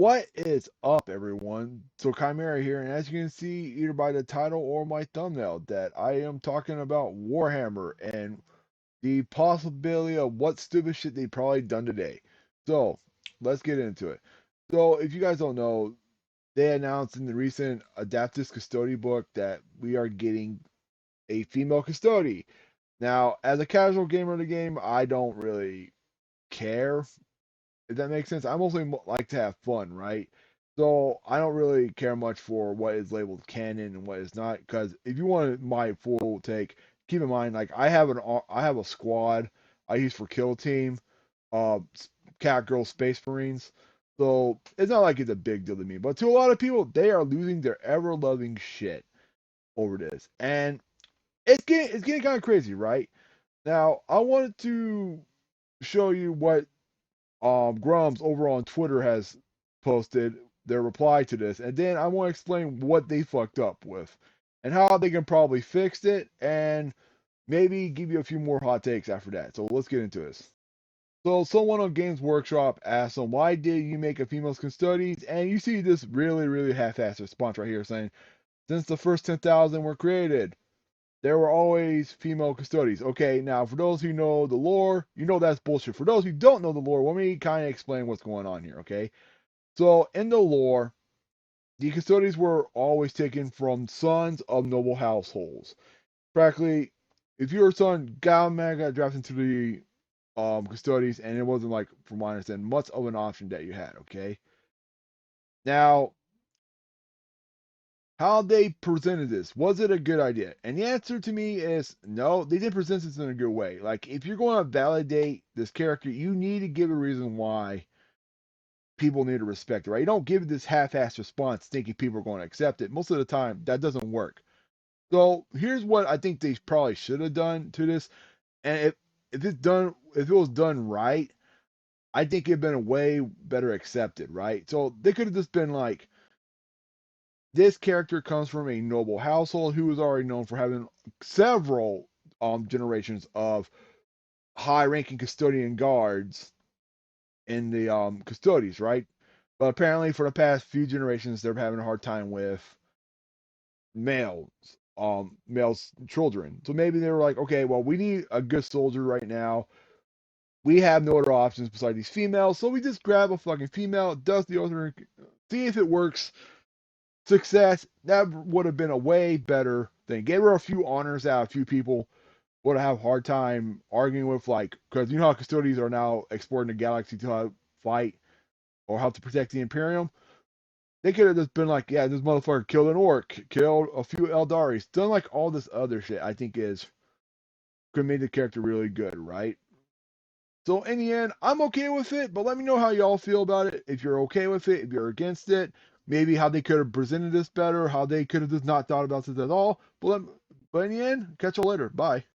What is up, everyone? So Chimera here, and as you can see, either by the title or my thumbnail, that I am talking about Warhammer and the possibility of what stupid shit they probably done today. So let's get into it. So if you guys don't know, they announced in the recent Adaptus Custody book that we are getting a female custody. Now, as a casual gamer in the game, I don't really care if that makes sense. I mostly like to have fun, right? So I don't really care much for what is labeled canon and what is not. Because if you want my full take, keep in mind, like I have a squad I use for kill team, uh, cat girl space marines. So it's not like it's a big deal to me. But to a lot of people, they are losing their ever loving shit over this, and it's getting kind of crazy, right? Now I wanted to show you what Grums over on Twitter has posted their reply to this, and then I want to explain what they fucked up with and how they can probably fix it, and maybe give you a few more hot takes after that. So let's get into this. So someone on Games Workshop asked them, "Why did you make a female custodies?" And you see this really half-assed response right here saying, "Since the first 10,000 were created, there were always female custodies." Okay, now for those who know the lore, you know that's bullshit. For those who don't know the lore, let me kind of explain what's going on here, okay? So in the lore, the custodies were always taken from sons of noble households. Practically, if your son got drafted into the custodies, and it wasn't like, from what I understand, much of an option that you had, okay? Now, how they presented this, was it a good idea? And the answer to me is no, they didn't present this in a good way. Like, if you're going to validate this character, you need to give a reason why people need to respect it, right? You don't give this half-assed response thinking people are going to accept it. Most of the time, that doesn't work. So here's what I think they probably should have done to this. And if it was done right, I think it'd been way better accepted, right? So they could have just been like, this character comes from a noble household who is already known for having several generations of high-ranking custodian guards in the custodies, right? But apparently, for the past few generations, they're having a hard time with males, males children. So maybe they were like, okay, well, we need a good soldier right now. We have no other options besides these females, so we just grab a fucking female, does the other, see if it works. Success, that would have been a way better thing. Gave her a few honors out, a few people would have a hard time arguing with, like, because you know how custodians are now exploring the galaxy to fight or how to protect the Imperium. They could have just been like, yeah, this motherfucker killed an orc, killed a few Eldaris, done like all this other shit. I think is could make the character really good, right? So in the end, I'm okay with it, but let me know how y'all feel about it. If you're okay with it, if you're against it, maybe how they could have presented this better, how they could have just not thought about this at all. But in the end, catch you later. Bye.